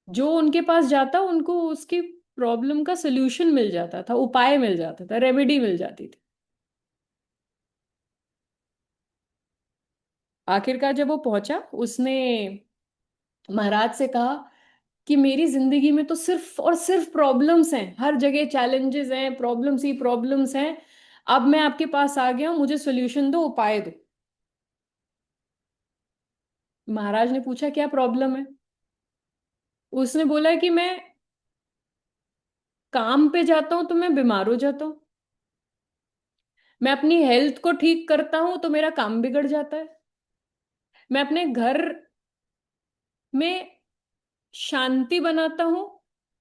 जो उनके पास जाता उनको उसकी प्रॉब्लम का सोल्यूशन मिल जाता था, उपाय मिल जाता था, रेमेडी मिल जाती थी। आखिरकार जब वो पहुंचा, उसने महाराज से कहा कि मेरी जिंदगी में तो सिर्फ और सिर्फ प्रॉब्लम्स हैं, हर जगह चैलेंजेस हैं, प्रॉब्लम्स ही प्रॉब्लम्स हैं। अब मैं आपके पास आ गया हूं, मुझे सोल्यूशन दो, उपाय दो। महाराज ने पूछा क्या प्रॉब्लम है। उसने बोला कि मैं काम पे जाता हूं तो मैं बीमार हो जाता हूँ, मैं अपनी हेल्थ को ठीक करता हूं तो मेरा काम बिगड़ जाता है, मैं अपने घर में शांति बनाता हूं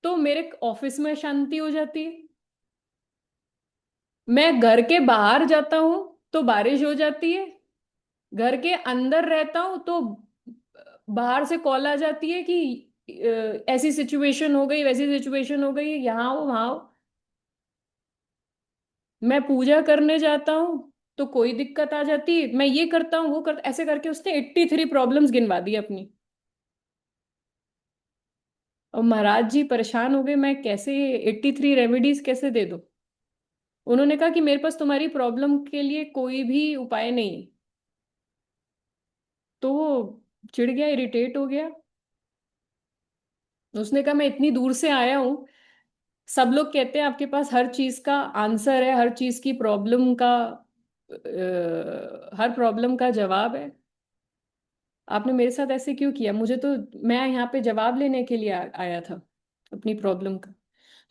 तो मेरे ऑफिस में शांति हो जाती है, मैं घर के बाहर जाता हूं तो बारिश हो जाती है, घर के अंदर रहता हूं तो बाहर से कॉल आ जाती है कि ऐसी सिचुएशन हो गई, वैसी सिचुएशन हो गई, यहाँ हो वहां हो। मैं पूजा करने जाता हूँ तो कोई दिक्कत आ जाती है, मैं ये करता हूँ वो करता, ऐसे करके उसने 83 प्रॉब्लम्स गिनवा दी अपनी। और महाराज जी परेशान हो गए, मैं कैसे 83 रेमेडीज कैसे दे दूं। उन्होंने कहा कि मेरे पास तुम्हारी प्रॉब्लम के लिए कोई भी उपाय नहीं है। तो वो चिढ़ गया, इरिटेट हो गया। उसने कहा मैं इतनी दूर से आया हूँ, सब लोग कहते हैं आपके पास हर चीज का आंसर है, हर चीज की प्रॉब्लम का हर प्रॉब्लम का जवाब है, आपने मेरे साथ ऐसे क्यों किया। मुझे तो, मैं यहाँ पे जवाब लेने के लिए आया था अपनी प्रॉब्लम का।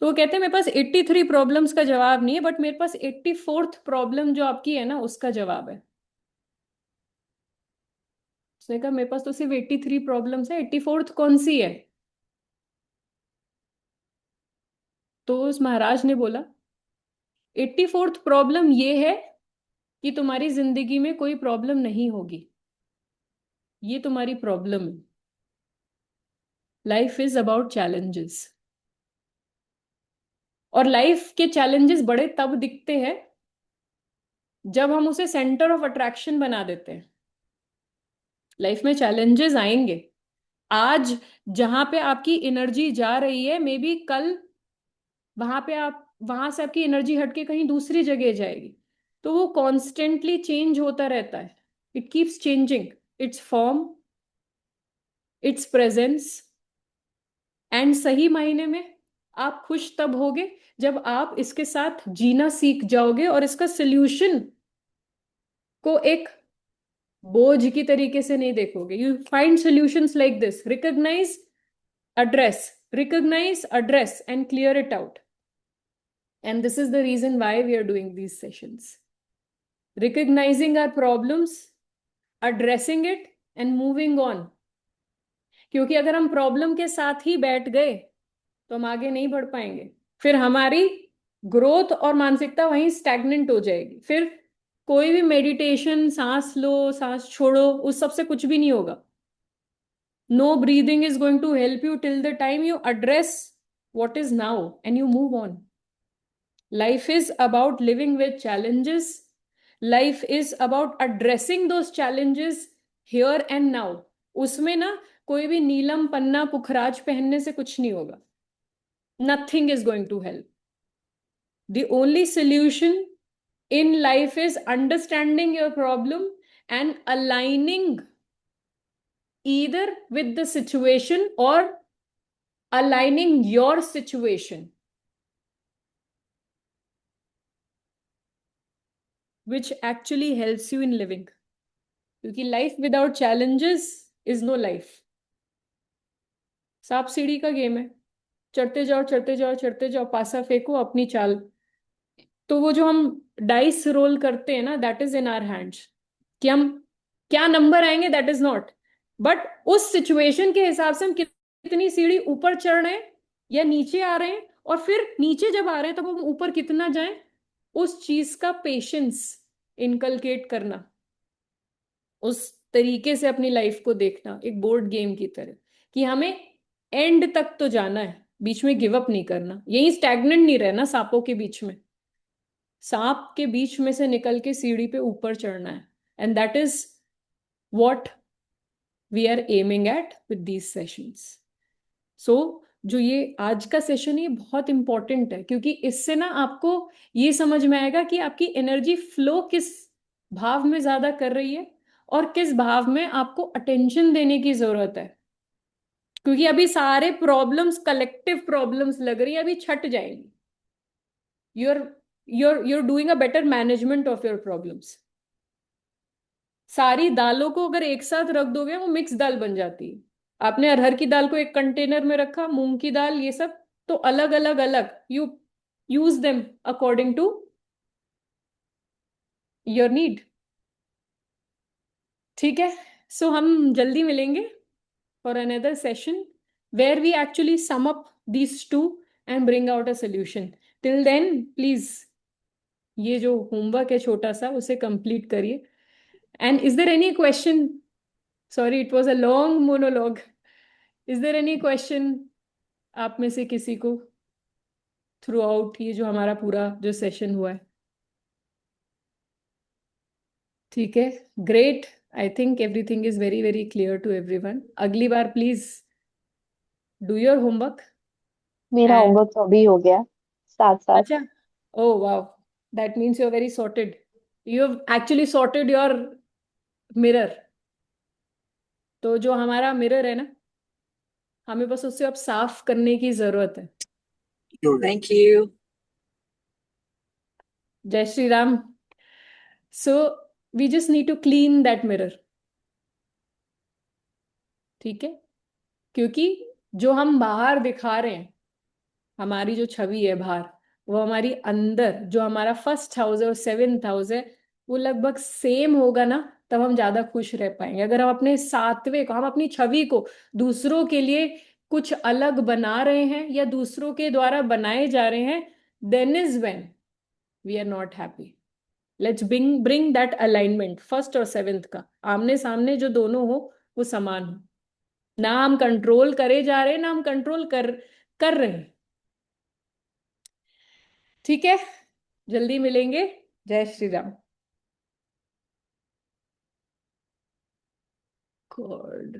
तो वो कहते हैं मेरे पास 83 प्रॉब्लम्स का जवाब नहीं है, बट मेरे पास 84th प्रॉब्लम जो आपकी है ना, उसका जवाब है। उसने कहा मेरे पास तो सिर्फ 83 प्रॉब्लम्स है, 84th कौन सी है। तो उस महाराज ने बोला 84th प्रॉब्लम ये है कि तुम्हारी जिंदगी में कोई प्रॉब्लम नहीं होगी, ये तुम्हारी प्रॉब्लम है। लाइफ इज अबाउट चैलेंजेस, और लाइफ के चैलेंजेस बड़े तब दिखते हैं जब हम उसे सेंटर ऑफ अट्रैक्शन बना देते हैं। लाइफ में चैलेंजेस आएंगे, आज जहां पे आपकी एनर्जी जा रही है, मे बी कल वहां से आपकी एनर्जी हटके कहीं दूसरी जगह जाएगी। तो वो कॉन्स्टेंटली चेंज होता रहता है, it keeps changing it's form, it's presence. And सही मायने में आप खुश तब होगे जब आप इसके साथ जीना सीख जाओगे, और इसका सोल्यूशन को एक बोझ की तरीके से नहीं देखोगे। You find solutions like this, recognise, address, recognize, address, and clear it out. And this is the reason why we are doing these sessions. Recognizing our problems, addressing it, and moving on. क्योंकि अगर हम problem के साथ ही बैठ गए तो हम आगे नहीं बढ़ पाएंगे, फिर हमारी ग्रोथ और मानसिकता वहीं स्टैग्नेंट हो जाएगी। फिर कोई भी मेडिटेशन, सांस लो सांस छोड़ो, उस सब से कुछ भी नहीं होगा। No breathing is going to help you till the time you address what is now and you move on. Life is about living with challenges. Life is about addressing those challenges here and now. उसमें ना कोई भी नीलम पन्ना पुखराज पहनने से कुछ नहीं होगा. Nothing is going to help. The only solution in life is understanding your problem and aligning either with the situation or aligning your situation, which actually helps you in living. क्योंकि life without challenges is no life. सांप सीढ़ी का game है, चढ़ते जाओ चढ़ते जाओ चढ़ते जाओ, पासा फेंको, अपनी चाल तो वो जो हम डाइस रोल करते हैं ना, that is in our hands, कि हम क्या नंबर आएंगे दैट इज नॉट, बट उस सिचुएशन के हिसाब से हम कितनी सीढ़ी ऊपर चढ़ रहे हैं या नीचे आ रहे हैं, और फिर नीचे जब आ रहे हैं तब हम ऊपर कितना जाएं, उस चीज का पेशेंस इनकलकेट करना, उस तरीके से अपनी लाइफ को देखना एक बोर्ड गेम की तरह, कि हमें एंड तक तो जाना है, बीच में गिव अप नहीं करना, यही स्टैग्नेंट नहीं रहना सांपों के बीच में, सांप के बीच में से निकल के सीढ़ी पे ऊपर चढ़ना है, and that is what we are aiming at with these sessions. So जो ये आज का सेशन है ये बहुत इंपॉर्टेंट है, क्योंकि इससे ना आपको ये समझ में आएगा कि आपकी एनर्जी फ्लो किस भाव में ज्यादा कर रही है और किस भाव में आपको अटेंशन देने की जरूरत है, क्योंकि अभी सारे प्रॉब्लम्स कलेक्टिव प्रॉब्लम्स लग रही है, अभी छट जाएंगी। you're you're doing a better management of your problems. सारी दालों को अगर एक साथ रख दोगे वो मिक्स दाल बन जाती है। आपने अरहर की दाल को एक कंटेनर में रखा, मूंग की दाल, ये सब तो अलग अलग अलग, you use them according to your need. ठीक है, सो हम जल्दी मिलेंगे for another session where we actually sum up these two and bring out a solution. Till then please ये जो होमवर्क है छोटा सा उसे कंप्लीट करिए। And is there any question? Sorry it was a long monologue. Is there any question आप में से किसी को थ्रू आउट ये जो हमारा पूरा जो सेशन हुआ है? ठीक है, great. I think everything is very very clear to everyone. अगली बार प्लीज डू योर होमवर्क। मेरा एंड होमवर्क तो अभी हो गया साथ साथ। अच्छा, oh wow, that means you are very sorted. You have actually sorted your mirror. तो जो हमारा मिरर है ना, हमें बस उससे अब साफ करने की जरूरत है। Thank you. जय Shri Ram. So we just need to clean that mirror. ठीक है, क्योंकि जो हम बाहर दिखा रहे हैं, हमारी जो छवि है बाहर, वो हमारी अंदर जो हमारा फर्स्ट हाउस है और सेवेंथ हाउस है, वो लगभग सेम होगा ना, तब हम ज्यादा खुश रह पाएंगे। अगर हम अपने सातवें को, हम अपनी छवि को दूसरों के लिए कुछ अलग बना रहे हैं या दूसरों के द्वारा बनाए जा रहे हैं, then is when we are not happy. Let's bring that alignment, first और सेवेंथ का आमने सामने जो दोनों हो वो समान हो, ना हम कंट्रोल करे जा रहे हैं ना हम कंट्रोल कर कर रहे हैं। ठीक है, जल्दी मिलेंगे। जय श्री राम। गॉड।